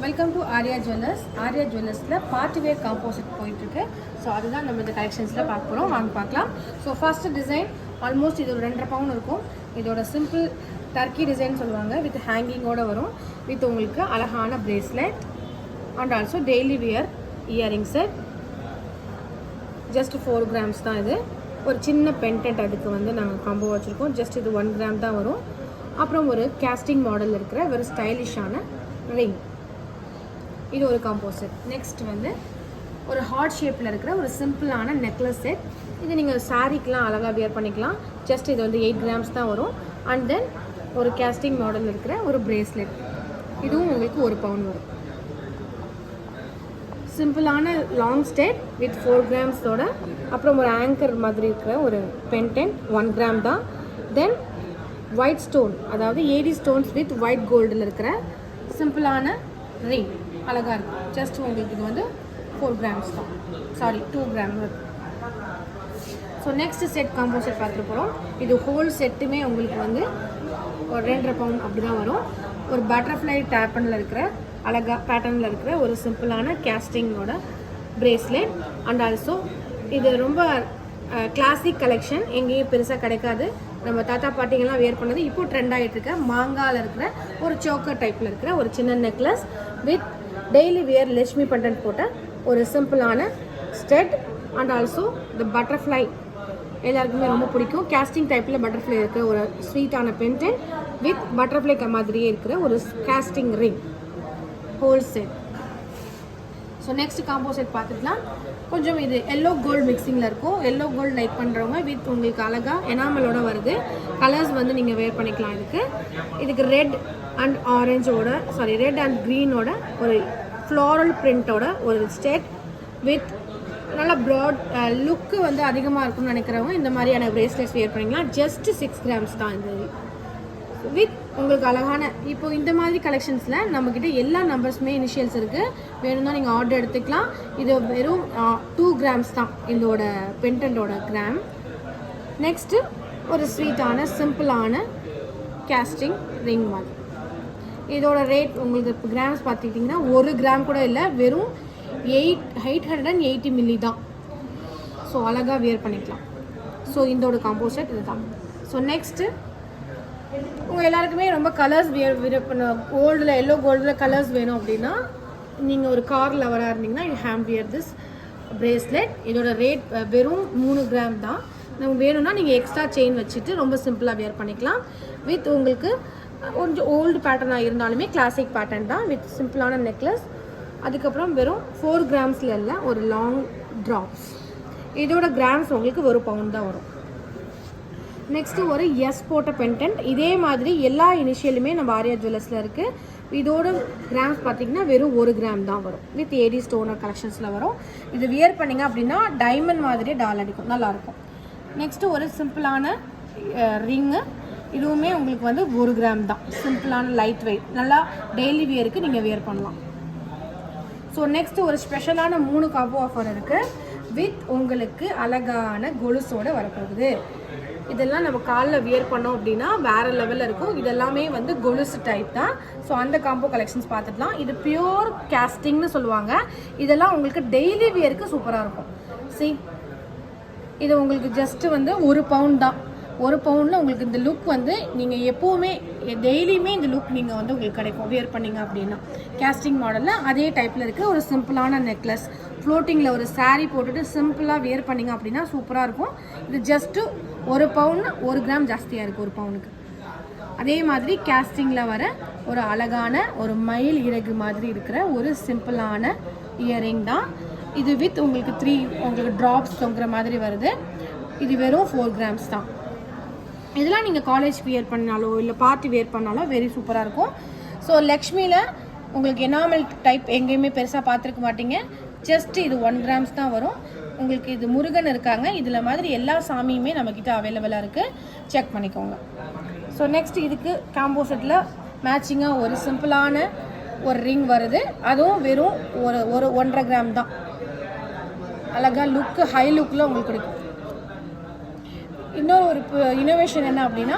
Welcome to Arya jewellers. Arya ஜுவல்லர்ஸில் party wear composite போயிட்டுருக்கு. So அதுதான் நம்ம இந்த கலெக்ஷன்ஸில் பார்க்க போகிறோம். வாங்க பார்க்கலாம். ஸோ ஃபஸ்ட்டு டிசைன் ஆல்மோஸ்ட் இது ஒரு 2.5 பவுன் இருக்கும். இதோட சிம்பிள் டர்க்கி டிசைன் சொல்லுவாங்க. வித் ஹேங்கிங்கோடு வரும். வித் உங்களுக்கு அழகான bracelet and also daily wear earring set. Just 4 grams தான் இது. ஒரு சின்ன பென்டென்ட் அதுக்கு வந்து நாங்கள் காம்போ வச்சுருக்கோம். ஜஸ்ட் இது 1 கிராம் தான் வரும். அப்புறம் ஒரு கேஸ்டிங் மாடல் இருக்கிற ஒரு ஸ்டைலிஷான ரிங். இது ஒரு காம்போசிட். நெக்ஸ்ட் வந்து ஒரு ஹார்ட் ஷேப்பில் இருக்கிற ஒரு சிம்பிளான நெக்லஸ் செட். இது நீங்கள் சாரீக்கெலாம் அழகாக வியர் பண்ணிக்கலாம். ஜஸ்ட் இது வந்து 8 கிராம்ஸ் தான் வரும். அண்ட் தென் ஒரு கேஸ்டிங் மாடல் இருக்கிற ஒரு பிரேஸ்லெட். இதுவும் உங்களுக்கு 1 பவுன் வரும். சிம்பிளான லாங் ஸ்டெட் வித் 4 கிராம்ஸோட அப்புறம் ஒரு ஆங்கர் மாதிரி இருக்கிற ஒரு பென்டென்ட் 1 கிராம் தான். தென் ஒயிட் ஸ்டோன், அதாவது ஏடி ஸ்டோன்ஸ் வித் ஒயிட் கோல்டில் இருக்கிற சிம்பிளான ரிங் அழகாக இருக்கும். ஜஸ்ட் உங்களுக்கு இது வந்து 4 கிராம்ஸ் தான், சாரி 2 கிராம் வரும். So next set combo set பார்த்துட்டு போகிறோம். இது ஹோல் செட்டுமே உங்களுக்கு வந்து ஒரு 2.5 பவுன் அப்படி தான் வரும். ஒரு பட்டர்ஃப்ளை டேப்பனில் இருக்கிற அழகாக பேட்டர்னில் இருக்கிற ஒரு சிம்பிளான கேஸ்டிங்கோட பிரேஸ்லெட். அண்ட் ஆல்சோ இது ரொம்ப கிளாசிக் கலெக்ஷன், எங்கேயும் பெருசாக கிடைக்காது. நம்ம தாத்தா பாட்டிங்கெல்லாம் வியர் பண்ணது இப்போ ட்ரெண்ட் ஆகிட்டு இருக்க மாங்காவில் இருக்கிற ஒரு சோக்கர் டைப்பில் இருக்கிற ஒரு சின்ன necklace with daily wear Lakshmi button போட்ட ஒரு சிம்பிளான ஸ்டெட். அண்ட் ஆல்சோ இந்த பட்டர்ஃப்ளை எல்லாருக்குமே ரொம்ப பிடிக்கும். கேஸ்டிங் டைப்பில் பட்டர்ஃப்ளை இருக்கிற ஒரு ஸ்வீட்டான பென்டென்ட் வித் பட்டர்ஃப்ளை மாதிரியே இருக்கிற ஒரு casting ring whole set. So next combo set பார்த்துக்கலாம். கொஞ்சம் இது எல்லோ கோல்டு மிக்சிங்கில் இருக்கும். எல்லோ கோல்டு லைக் பண்ணுறவங்க வித் உங்களுக்கு அழகாக எனாமலோட வருது. கலர்ஸ் வந்து நீங்கள் வேர் பண்ணிக்கலாம். இதுக்கு ரெட் அண்ட் ஆரஞ்சோட ரெட் அண்ட் க்ரீனோட ஒரு ஃப்ளாரல் பிரிண்டோட ஒரு ஸ்டெட் வித் நல்லா ப்ராட் லுக்கு வந்து அதிகமாக இருக்கும்னு நினைக்கிறவங்க இந்த மாதிரியான பிரேஸ்லெட்ஸ் வேர் பண்ணிக்கலாம். ஜஸ்ட் 6 கிராம்ஸ் தான் இது. வித் உங்களுக்கு அழகான இப்போ இந்த மாதிரி கலெக்ஷன்ஸில் நம்மக்கிட்ட எல்லா நம்பர்ஸுமே இனிஷியல்ஸ் இருக்குது. வேணும்னா நீங்கள் ஆர்டர் எடுத்துக்கலாம். இது வெறும் 2 கிராம்ஸ் தான் இதோட பென்டென்ட்டோட கிராம். நெக்ஸ்ட்டு ஒரு ஸ்வீட்டான சிம்பிளான கேஸ்டிங் ரிங் மாதிரி. இதோட ரேட் உங்களுக்கு இப்போ கிராம்ஸ் பார்த்துக்கிட்டிங்கன்னா 1 கிராம் கூட இல்லை, வெறும் 880 மில்லி தான். ஸோ அழகாக வியர் பண்ணிக்கலாம். ஸோ இதோட காம்போசெட் இது தான். ஸோ நெக்ஸ்ட்டு உங்கள் எல்லாருக்குமே ரொம்ப கலர்ஸ் வியர் பண்ண கோல்டில் எல்லோ கோல்டில் கலர்ஸ் வேணும் அப்படின்னா நீங்கள் ஒரு கார் லவராக இருந்தீங்கன்னா you have wear this bracelet. இதோட ரேட் வெறும் 3 கிராம் தான். நம்ம வேணும்னா நீங்கள் எக்ஸ்ட்ரா செயின் வச்சுட்டு ரொம்ப சிம்பிளாக வியர் பண்ணிக்கலாம். வித் உங்களுக்கு கொஞ்சம் ஓல்டு பேட்டர்னாக இருந்தாலுமே கிளாசிக் பேட்டர்ன் தான் வித் சிம்பிளான நெக்லஸ். அதுக்கப்புறம் வெறும் 4 கிராம்ஸில் இல்லை, ஒரு லாங் ட்ராப்ஸ். இதோட கிராம்ஸ் உங்களுக்கு 1 பவுண்ட் தான் வரும். நெக்ஸ்ட்டு ஒரு எஸ் போட்ட பென்டென்ட். இதே மாதிரி எல்லா இனிஷியலுமே நம்ம ஆர்யா ஜுவல்லர்ஸில் இருக்குது. இதோட கிராம்ஸ் பார்த்திங்கன்னா வெறும் 1 கிராம் தான் வரும். வித் ஏடி ஸ்டோனர் கலெக்ஷன்ஸில் வரும். இது வியர் பண்ணிங்க அப்படின்னா டைமண்ட் மாதிரியே டால் அடிக்கும், நல்லாயிருக்கும். நெக்ஸ்ட்டு ஒரு சிம்பிளான ரிங்கு. இதுவுமே உங்களுக்கு வந்து 1 கிராம் தான். சிம்பிளான லைட் வெயிட், நல்லா டெய்லி வியருக்கு நீங்கள் வியர் பண்ணலாம். ஸோ நெக்ஸ்ட்டு ஒரு ஸ்பெஷலான 3 காம்போ ஆஃபர் இருக்குது. வித் உங்களுக்கு அழகான கொலுசோடு வரப்போகுது. இதெல்லாம் நம்ம காலில் வியர் பண்ணோம் அப்படின்னா வேறு லெவலில் இருக்கும். இதெல்லாமே வந்து கொலுசு டைப் தான். ஸோ அந்த காம்போ கலெக்ஷன்ஸ் பார்த்துக்கலாம். இது பியூர் கேஸ்டிங்னு சொல்லுவாங்க. இதெல்லாம் உங்களுக்கு டெய்லி வியருக்கு சூப்பராக இருக்கும். இது உங்களுக்கு ஜஸ்ட்டு வந்து 1 பவுண்ட் தான். 1 பவுண்டில் உங்களுக்கு இந்த லுக் வந்து நீங்கள் எப்போவுமே டெய்லியுமே இந்த லுக் நீங்கள் வந்து உங்களுக்கு கிடைக்கும் வியர் பண்ணிங்க அப்படின்னா. கேஸ்டிங் மாடலில் அதே டைப்பில் இருக்கிற ஒரு சிம்பிளான நெக்லஸ், ஃப்ளோட்டிங்கில் ஒரு சாரீ போட்டுட்டு சிம்பிளாக வியர் பண்ணிங்க அப்படின்னா சூப்பராக இருக்கும். இது ஜஸ்ட்டு 1 பவுன் 1 கிராம் ஜாஸ்தியாக இருக்குது 1 பவுனுக்கு. அதே மாதிரி கேஸ்டிங்கில் வர ஒரு அழகான ஒரு மயில் இறகு மாதிரி இருக்கிற ஒரு சிம்பிளான இயரிங் தான் இது. வித் உங்களுக்கு ட்ராப்ஸ் தொங்குற மாதிரி வருது. இது வெறும் 4 கிராம்ஸ் தான். இதெல்லாம் நீங்கள் காலேஜ் வியர் பண்ணாலோ இல்லை பார்ட்டி வியர் பண்ணாலோ வெரி சூப்பராக இருக்கும். ஸோ லக்ஷ்மியில் உங்களுக்கு எனாமல் டைப் எங்கேயுமே பெருசாக பார்த்துருக்க மாட்டீங்க. ஜஸ்ட்டு இது 1 கிராம்ஸ் தான் வரும். உங்களுக்கு இது முருகன் இருக்காங்க. இதில் மாதிரி எல்லா சாமியுமே நம்மக்கிட்ட அவைலபிளாக இருக்குது, செக் பண்ணிக்கோங்க. ஸோ நெக்ஸ்ட் இதுக்கு காம்போ செட்டில் மேட்சிங்காக ஒரு சிம்பிளான ஒரு ரிங் வருது. அதுவும் வெறும் ஒரு 1.5 கிராம் தான். அழகாக லுக்கு ஹை லுக்கில் உங்களுக்கு கிடைக்கும். இன்னொரு ஒரு இனோவேஷன் என்ன அப்படின்னா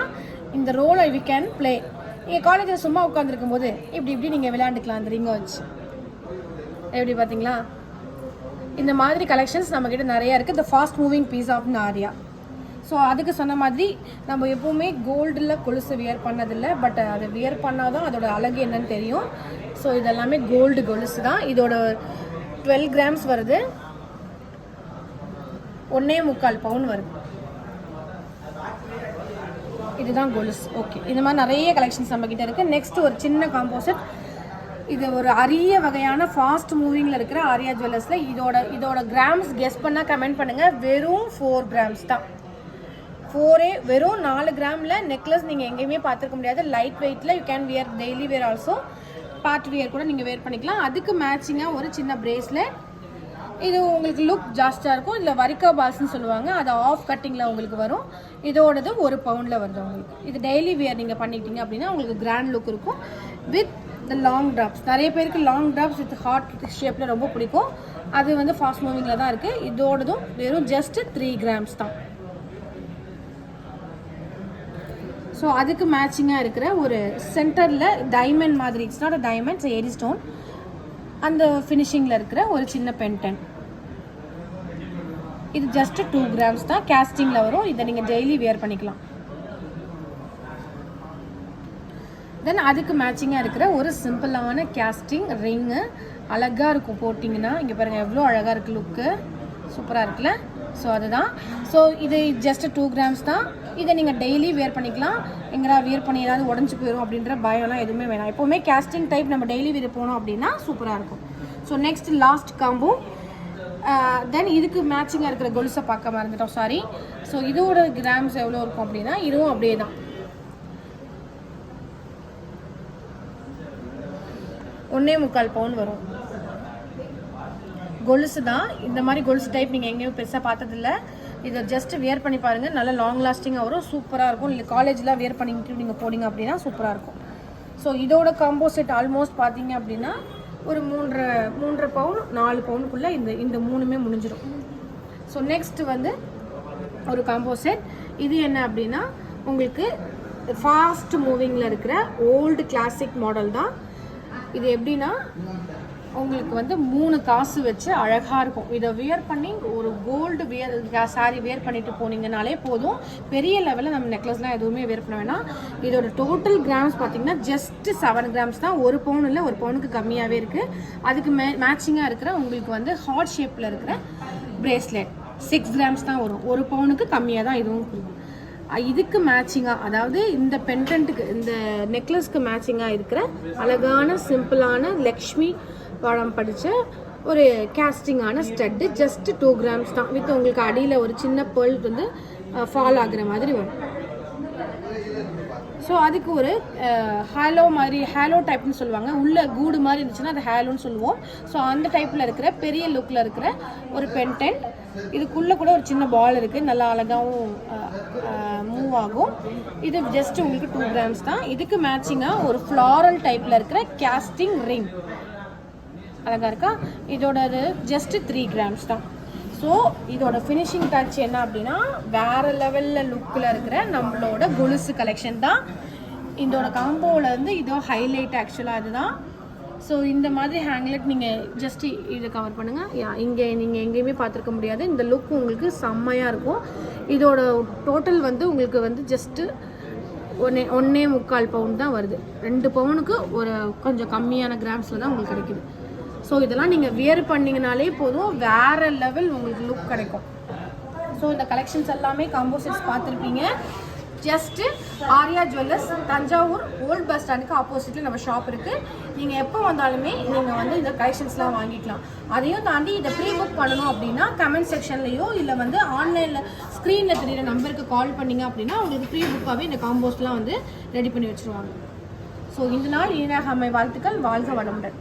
இந்த ரோலை வி கேன் ப்ளே. நீங்கள் காலேஜில் சும்மா உட்காந்துருக்கும் போது இப்படி நீங்கள் விளையாண்டுக்கலாம் அந்த ரிங்கை வச்சு. எப்படி பார்த்தீங்களா? இந்த மாதிரி கலெக்ஷன்ஸ் நம்மக்கிட்ட நிறையா இருக்குது. The fast moving piece of Aria. So அதுக்கு சொன்ன மாதிரி நம்ம எப்போவுமே கோல்டில் கொலுசு வியர் பண்ணதில்லை. பட் அதை வியர் பண்ணால் தான் அதோட அழகு என்னன்னு தெரியும். ஸோ இதெல்லாமே கோல்டு கொலுசு தான். இதோட 12 கிராம்ஸ் வருது, 1.25 பவுன் வருது. இதுதான் கொலுசு. ஓகே, இந்த மாதிரி நிறைய கலெக்ஷன்ஸ் நம்மக்கிட்ட இருக்குது. நெக்ஸ்ட் ஒரு சின்ன காம்போசிட். இது ஒரு அரிய வகையான ஃபாஸ்ட் மூவிங்கில் இருக்கிற ஆரியா ஜுவல்லர்ஸில் இதோட கிராம்ஸ் கெஸ் பண்ணால் கமெண்ட் பண்ணுங்கள். வெறும் 4 கிராம்ஸ் தான். வெறும் 4 கிராமில் நெக்லஸ் நீங்கள் எங்கேயுமே பார்த்துருக்க முடியாது. லைட் வெயிட்டில் you can wear daily where, also part wear கூட நீங்கள் வேர் பண்ணிக்கலாம். அதுக்கு மேட்சிங்காக ஒரு சின்ன பிரேஸ்லெட். இது உங்களுக்கு லுக் ஜாஸ்தியாக இருக்கும். இதில் வரிக்கா பால்ஸ்ன்னு சொல்லுவாங்க, அது ஆஃப் கட்டிங்கில் உங்களுக்கு வரும். இதோடது 1 பவுண்டில் வருது உங்களுக்கு. இது டெய்லி வியர் நீங்கள் பண்ணிக்கிட்டீங்க அப்படின்னா உங்களுக்கு கிராண்ட் லுக் இருக்கும். With the long drops. நிறைய பேருக்கு லாங் ட்ராப்ஸ் வித் ஹார்ட் ஷேப்பில் ரொம்ப பிடிக்கும். அது வந்து ஃபாஸ்ட் மூவிங்கில் தான் இருக்குது. இதோடதும் வெறும் ஜஸ்ட் 3 கிராம்ஸ் தான். ஸோ அதுக்கு மேட்சிங்காக இருக்கிற ஒரு சென்டரில் டைமண்ட் மாதிரி, இட்ஸ் நாட் அ டைமண்ட், ஏரி ஸ்டோன், அந்த ஃபினிஷிங்கில் இருக்கிற ஒரு சின்ன பென்டன். இது ஜஸ்ட் 2 கிராம்ஸ் தான். கேஸ்டிங்கில் வரும். இதை நீங்கள் டெய்லி வியர் பண்ணிக்கலாம். தென் அதுக்கு மேட்சிங்காக இருக்கிற ஒரு சிம்பிளான கேஸ்டிங் ரிங்கு. அழகாக இருக்கும் போட்டிங்கன்னா. இங்கே பாருங்கள் எவ்வளோ அழகாக இருக்குது, லுக்கு சூப்பராக இருக்குல்ல? ஸோ அதுதான். ஸோ இது ஜஸ்ட் 2 கிராம்ஸ் தான். இதை நீங்கள் டெய்லி வியர் பண்ணிக்கலாம். எங்கடா வியர் பண்ணி ஏதாவது உடஞ்சி போயிடும் அப்படின்ற பயம்லாம் எதுவுமே வேணாம். எப்போவுமே கேஸ்டிங் டைப் நம்ம டெய்லி வியர் போனோம் அப்படின்னா சூப்பராக இருக்கும். So next last combo. Then இதுக்கு மேட்சிங்காக இருக்கிற கொலுசை பார்க்க மறந்துட்டோம், சாரி. ஸோ இதோட கிராம்ஸ் எவ்வளோ இருக்கும் அப்படின்னா இதுவும் அப்படியே தான். 1.25 பவுன் வரும். கொலுசு தான். இந்த மாதிரி கொலுசு டைப் நீங்கள் எங்கேயும் பெருசாக பார்த்ததில்ல. இதை ஜஸ்ட் வியர் பண்ணி பாருங்கள். நல்லா லாங் லாஸ்டிங்காக வரும், சூப்பராக இருக்கும். இல்லை காலேஜில் வியர் பண்ணிக்கிட்டு நீங்கள் போனீங்க அப்படின்னா சூப்பராக இருக்கும். ஸோ இதோட காம்போ செட் ஆல்மோஸ்ட் பார்த்தீங்க அப்படின்னா ஒரு 3.5 பவுன் 4 பவுனுக்குள்ளே இந்த 3மே முடிஞ்சிடும். ஸோ நெக்ஸ்ட் வந்து ஒரு காம்போ செட். இது என்ன அப்படின்னா உங்களுக்கு ஃபாஸ்ட் மூவிங்கில் இருக்கிற ஓல்டு கிளாசிக் மாடல் தான். இது எப்படின்னா உங்களுக்கு வந்து 3 காசு வச்சு அழகாக இருக்கும். இதை வியர் பண்ணி ஒரு கோல்டு சாரி வியர் பண்ணிட்டு போனீங்கனாலே போதும். பெரிய லெவலில் நம்ம நெக்லஸ்லாம் எதுவுமே வியர் பண்ண வேணாம். இதோட டோட்டல் கிராம்ஸ் பார்த்தீங்கன்னா ஜஸ்ட் 7 கிராம்ஸ் தான். 1 பவுன் இல்லை, 1 பவுனுக்கு கம்மியாகவே இருக்குது. அதுக்கு மேட்சிங்காக இருக்கிற உங்களுக்கு வந்து ஹார்ட் ஷேப்பில் இருக்கிற பிரேஸ்லெட் 6 கிராம்ஸ் தான் வரும். 1 பவுனுக்கு கம்மியாக தான் இதுவும் கொடுக்கும். இதுக்கு மேட்சிங்காக, அதாவது இந்த பெண்டன்ட்டுக்கு இந்த நெக்லஸ்க்கு மேட்சிங்காக இருக்கிற அழகான சிம்பிளான லக்ஷ்மி பழம் படித்த ஒரு கேஸ்டிங்கான ஸ்டட்டு ஜஸ்ட் 2 கிராம்ஸ் தான். வித் உங்களுக்கு அடியில் ஒரு சின்ன பேர்ல் வந்து ஃபால் ஆகுற மாதிரி வரும். ஸோ அதுக்கு ஒரு ஹேலோ டைப்னு சொல்லுவாங்க. உள்ள கூடு மாதிரி இருந்துச்சுன்னா அது ஹேலோன்னு சொல்லுவோம். ஸோ அந்த டைப்பில் இருக்கிற பெரிய லுக்கில் இருக்கிற ஒரு பென்டென்ட். இதுக்குள்ளே கூட ஒரு சின்ன பால் இருக்குது, நல்லா அழகாகவும் மூவ் ஆகும். இது ஜஸ்ட் உங்களுக்கு 2 கிராம்ஸ் தான். இதுக்கு மேட்சிங்காக ஒரு ஃப்ளாரல் டைப்பில் இருக்கிற கேஸ்டிங் ரிங் அழகாக இருக்கா. இதோட ஜஸ்ட் 3 கிராம்ஸ் தான். ஸோ இதோட ஃபினிஷிங் டச் என்ன அப்படின்னா வேறு லெவலில் லுக்கில் இருக்கிற நம்மளோட கொலுசு கலெக்ஷன் தான். இதோட காம்போவில் வந்து இதோ ஹைலைட் ஆக்சுவலாக இதுதான். ஸோ இந்த மாதிரி ஹேங்லெட் நீங்கள் ஜஸ்ட் இதை கவர் பண்ணுங்கள். இங்கே நீங்கள் எங்கேயுமே பார்த்துருக்க முடியாது. இந்த லுக் உங்களுக்கு செம்மையாக இருக்கும். இதோட டோட்டல் வந்து உங்களுக்கு வந்து ஜஸ்ட்டு 1.25 பவுன் தான் வருது. 2 பவுனுக்கு ஒரு கொஞ்சம் கம்மியான கிராம்ஸில் தான் உங்களுக்கு கிடைக்குது. ஸோ இதெல்லாம் நீங்கள் வியர் பண்ணிங்கனாலே போதும், வேறு லெவல் உங்களுக்கு லுக் கிடைக்கும். ஸோ இந்த கலெக்ஷன்ஸ் எல்லாமே காம்போ செட்ஸ் பார்த்துருப்பீங்க. Just Aria jewellers, Thanjavur old bus ஸ்டாண்டுக்கு ஆப்போசிட்டில் நம்ம ஷாப் இருக்குது. நீங்கள் எப்போ வந்தாலுமே நீங்கள் வந்து இந்த கலெக்ஷன்ஸ்லாம் வாங்கிக்கலாம். அதையும் தாண்டி இதை ப்ரீ புக் பண்ணணும் அப்படின்னா கமெண்ட் செக்ஷன்லையோ இல்லை வந்து ஆன்லைனில் ஸ்க்ரீனில் தெரியிற நம்பருக்கு கால் பண்ணிங்க அப்படின்னா உங்களுக்கு ப்ரீ புக்காகவே இந்த காம்போஸ்லாம் வந்து ரெடி பண்ணி வச்சுருவாங்க. ஸோ இந்த நாள் ஈனாக அம்மை வாழ்த்துக்கள். வாழ்க வளமுடன்.